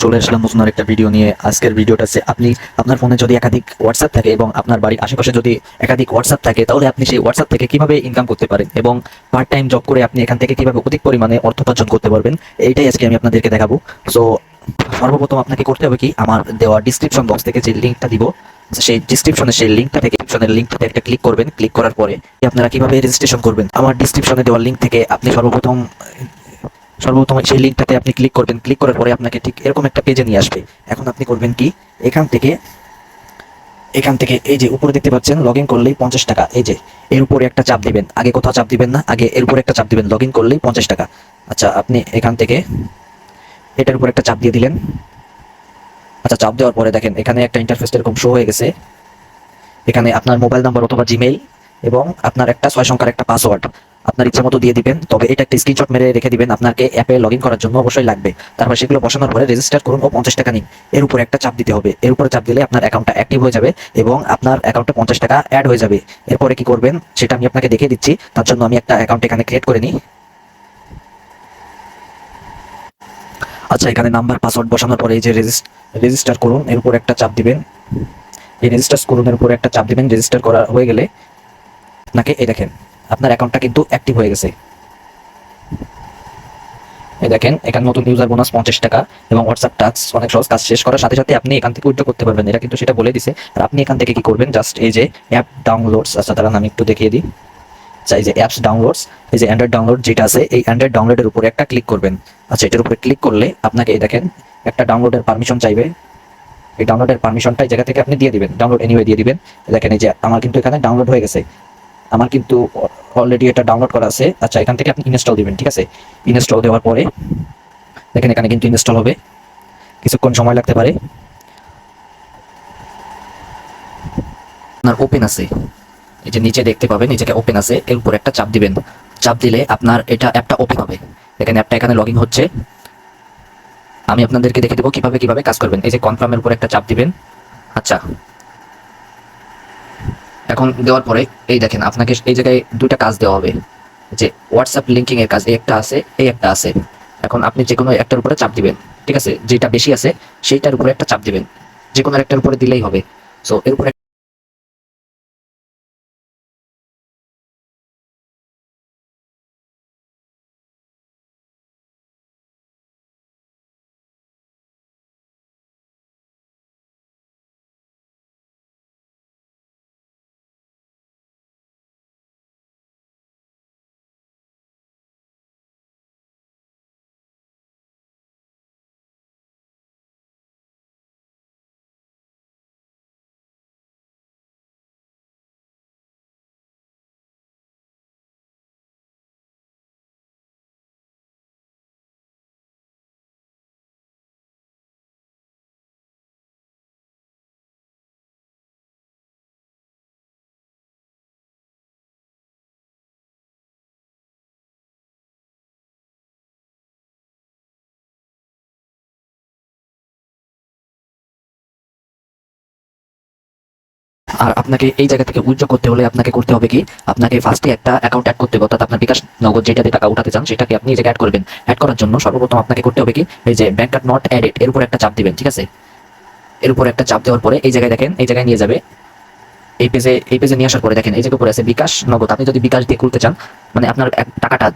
চলে আসলাম নতুন আরেকটা ভিডিও নিয়ে। আজকের ভিডিওটা হচ্ছে আপনি আপনার ফোনে যদি একাধিক হোয়াটসঅ্যাপ থাকে এবং আপনার বাড়ির আশেপাশে যদি একাধিক হোয়াটসঅ্যাপ থাকে, তাহলে আপনি সেই হোয়াটসঅ্যাপ থেকে কিভাবে ইনকাম করতে পারেন এবং পার্ট টাইম জব করে আপনি এখান থেকে কিভাবে অধিক পরিমাণে অর্থ উপার্জন করতে পারবেন, এইটাই আজকে আমি আপনাদেরকে দেখাবো। সো সর্বপ্রথম আপনাকে করতে হবে কি, আমার দেওয়া ডিসক্রিপশন বক্স থেকে যে লিঙ্কটা দিব, সেই ডিসক্রিপশনে সেই লিঙ্কটাতে একটা ক্লিক করবেন। ক্লিক করার পরে আপনারা কিভাবে রেজিস্ট্রেশন করবেন, আমার ডিসক্রিপশনে দেওয়া লিঙ্ক থেকে আপনি সর্বপ্রথম সেই লিঙ্কটাতে আপনি ক্লিক করবেন। ক্লিক করার পরে আপনাকে ঠিক এরকম একটা পেজে নিয়ে আসবে। এখন আপনি করবেন কি, এখান থেকে এই যে উপরে দেখতে পাচ্ছেন লগ ইন করলেই 50 টাকা, এই যে এর উপরে একটা চাপ দিবেন। আগে কোথাও চাপ দিবেন না, আগে এর উপরে একটা চাপ দিবেন, লগ ইন করলেই 50 টাকা। আচ্ছা, আপনি এখান থেকে এটার উপর একটা চাপ দিয়ে দিলেন। আচ্ছা, চাপ দেওয়ার পরে দেখেন এখানে একটা ইন্টারফেস এরকম শো হয়ে গেছে। এখানে আপনার মোবাইল নাম্বার অথবা জিমেইল এবং আপনার একটা 6 সংখ্যার একটা পাসওয়ার্ড আপনার ইচ্ছা মতো দিয়ে দিবেন। তবে এটা একটা স্ক্রিনশট মেরে রেখে দিবেন, আপনাকে অ্যাপে লগ ইন করার জন্য অবশ্যই লাগবে। তারপর সেগুলো বসানোর পরে রেজিস্টার করুন ও 50 টাকা নিন, এর উপরে একটা চাপ দিতে হবে। এর উপরে চাপ দিলে আপনার অ্যাকাউন্টটা অ্যাক্টিভ হয়ে যাবে এবং আপনার অ্যাকাউন্টে 50 টাকা অ্যাড হয়ে যাবে। এরপরে কি করবেন সেটা আমি আপনাকে দেখিয়ে দিচ্ছি। তার জন্য আমি একটা অ্যাকাউন্ট এখানে ক্রিয়েট করে নিই। আচ্ছা, এখানে নাম্বার পাসওয়ার্ড বসানোর পরে এই যে রেজিস্টার করুন এর উপর একটা চাপ দিবেন। এই রেজিস্টার করুন এর উপরে একটা চাপ দিবেন। রেজিস্টার করা হয়ে গেলে আপনাকে এই দেখেন আপনার অ্যাকাউন্টটা কিন্তু অ্যাক্টিভ হয়ে গেছে। এই দেখেন এখানে নতুন ইউজার বোনাস 50 টাকা এবং হোয়াটসঅ্যাপ টাস্ক অনেক সহজ, কাজ শেষ করার সাথে সাথে আপনি এখান থেকে উইথড্র করতে পারবেন। এটা কিন্তু সেটা বলে দিছে। আর আপনি এখান থেকে কি করবেন, জাস্ট এই যে অ্যাপ ডাউনলোডস, আচ্ছা দাঁড়ান আমি একটু দেখিয়ে দিই। আচ্ছা, এই যে অ্যাপস ডাউনলোডস, এই যে অ্যান্ড্রয়েড ডাউনলোড যেটা আছে, এই অ্যান্ড্রয়েড ডাউনলোডের উপরে একটা ক্লিক করবেন। আচ্ছা, এটার উপরে ক্লিক করলে আপনাকে এই দেখেন একটা ডাউনলোডের পারমিশন চাইবে। এই ডাউনলোডের পারমিশনটা এই জায়গা থেকে আপনি দিয়ে দিবেন, ডাউনলোড এনিওয়ে দিয়ে দিবেন। দেখেন এই যে আমার কিন্তু এখানে ডাউনলোড হয়ে গেছে, আমার কিন্তু অলরেডি এটা ডাউনলোড করা আছে। আচ্ছা, এখান থেকে আপনি ইনস্টল দিবেন। ঠিক আছে, ইনস্টল দেওয়ার পরে দেখেন এখানে কিন্তু ইনস্টল হবে, কিছুক্ষণ সময় লাগতে পারে। আপনার ওপেন আছে, এই যে নিচে দেখতে পাবেন এই জায়গায় ওপেন আছে, এর উপর একটা চাপ দিবেন। চাপ দিলে আপনার এটা অ্যাপটা ওপেন হবে। দেখেন অ্যাপটা এখানে লগ ইন হচ্ছে। আমি আপনাদেরকে দেখে দেবো কিভাবে কাজ করবেন। এই যে কনফার্মের উপর একটা চাপ দিবেন। আচ্ছা, এখন দেওয়ার পরে এই দেখেন আপনাকে এই জায়গায় দুইটা কাজ দেওয়া হবে, যে হোয়াটসঅ্যাপ লিঙ্কিং এর কাজ এই একটা আছে, এই একটা আছে। এখন আপনি যে কোনো একটার উপরে চাপ দিবেন। ঠিক আছে, যেটা বেশি আছে সেইটার উপরে একটা চাপ দিবেন, যে কোনো একটার উপরে দিলেই হবে। সো এর উপরে আর আপনাকে এই জায়গা থেকে উইথড্র করতে হলে আপনাকে করতে হবে কি, আপনাকে ফার্স্টে একটা অ্যাকাউন্ট অ্যাড করতে হবে, অর্থাৎ আপনার বিকাশ নগদ যেটাতে টাকা উঠাতে চান সেটাকে আপনি এই জায়গায় অ্যাড করবেন। অ্যাড করার জন্য সর্বপ্রথম আপনাকে করতে হবে কি, এই যে ব্যাংক কার্ড নট অ্যাডেড এর উপর একটা চাপ দিবেন। ঠিক আছে, এর উপর একটা চাপ দেওয়ার পরে এই জায়গায় দেখেন এই জায়গায় নিয়ে যাবে। এই পেজে নিয়ে আসার পরে দেখেন এই জায়গায় উপরে আছে বিকাশ নগদ। আপনি যদি বিকাশ দিয়ে খুলতে চান, মানে আপনার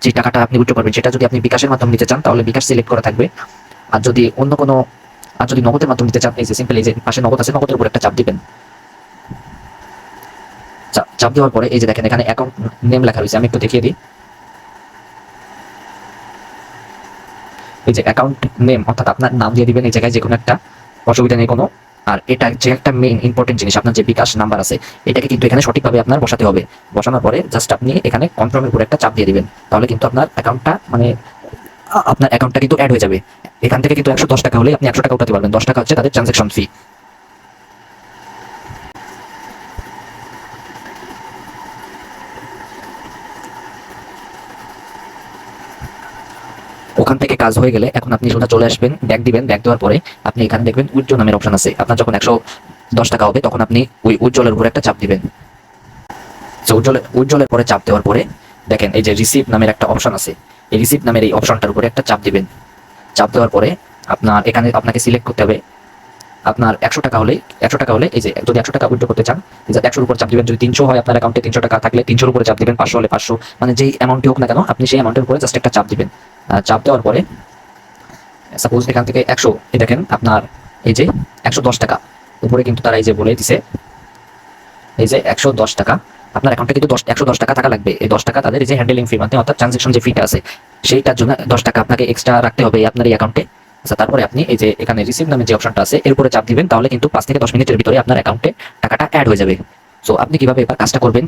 যে টাকাটা আপনি উইথড্র করবেন সেটা যদি আপনি বিকাশের মাধ্যমে নিতে চান তাহলে বিকাশ সিলেক্ট করা থাকবে। আর যদি অন্য কোনো আর যদি নগদের মাধ্যমে নিতে চান, এই যে সিম্পল এই যে পাশে নগদ আছে, নগদের উপর একটা চাপ দিবেন। চাপ দেওয়ার পরে এই যে দেখেন এখানে অ্যাকাউন্ট নেম লেখা রয়েছে, আমি একটু দেখিয়ে দিই। এই যে অ্যাকাউন্ট নেম, অর্থাৎ আপনার নাম দিয়ে দিবেন এই জায়গায়, যে কোনো একটা, অসুবিধা নেই কোনো। আর এটা যে একটা মেইন ইম্পর্টেন্ট জিনিস, আপনার যে বিকাশ নাম্বার আছে এটাকে কিন্তু এখানে সঠিকভাবে আপনার বসাতে হবে। বসানোর পরে জাস্ট আপনি এখানে কনফার্মের উপরে একটা চাপ দিয়ে দিবেন, তাহলে কিন্তু আপনার অ্যাকাউন্টটা আপনার অ্যাকাউন্টটা কিন্তু অ্যাড হয়ে যাবে। এখান থেকে কিন্তু 110 টাকা হলে আপনি 100 টাকা উঠাতে পারবেন। 10 টাকা হচ্ছে তাদের ট্রানজাকশন ফি। ওখান থেকে কাজ হয়ে গেলে এখন আপনি সোজা চলে আসবেন, ব্যাক দিবেন। ব্যাক দেওয়ার পরে আপনি এখানে দেখবেন উইথড্র নামের অপশন আছে। আপনার যখন 110 টাকা হবে তখন আপনি ওই উজ্জ্বলের উপরে একটা চাপ দিবেন। তো উজ্জ্বলের পরে চাপ দেওয়ার পরে দেখেন এই যে রিসিভ নামের একটা অপশন আছে, এই রিসিভ নামের এই অপশনটার উপরে একটা চাপ দিবেন। চাপ দেওয়ার পরে আপনার এখানে আপনাকে সিলেক্ট করতে হবে আপনার 100 টাকা হলে এই যে যদি 100 টাকা উইথড্র করতে চান, যে 100-র উপর চাপ দিবেন। যদি 300 হয় আপনার অ্যাকাউন্টে, 300 টাকা থাকলে 300-র উপরে চাপ দিবেন, 500 হলে 500, মানে যেই অ্যামাউন্টই হোক না কেন আপনি সেই অ্যামাউন্টের উপরে জাস্ট একটা চাপ দিবেন। চাপ দেওয়ার পরে সাপোজ এখান থেকে 100, এই দেখেন আপনার এই যে 110 টাকা উপরে কিন্তু তারা এই যে বলে দিছে এই যে 110 টাকা আপনার অ্যাকাউন্টে কিন্তু 110 টাকা থাকা লাগবে। এই 10 টাকা তাদের এই যে হ্যান্ডেলিং ফি মানে অর্থাৎ ট্রানজাকশন যে ফিটা আছে সেইটার জন্য 10 টাকা আপনাকে এক্সট্রা রাখতে হবে আপনার এই অ্যাকাউন্টে। আচ্ছা, তারপরে আপনি এই যে এখানে রিসিভ নামে যে অপশনটা আছে এর উপরে চাপ দিবেন, তাহলে কিন্তু 5 থেকে 10 মিনিটের ভিতরে আপনার অ্যাকাউন্টে টাকাটা অ্যাড হয়ে যাবে। সো আপনি কিভাবে এবার কাজটা করবেন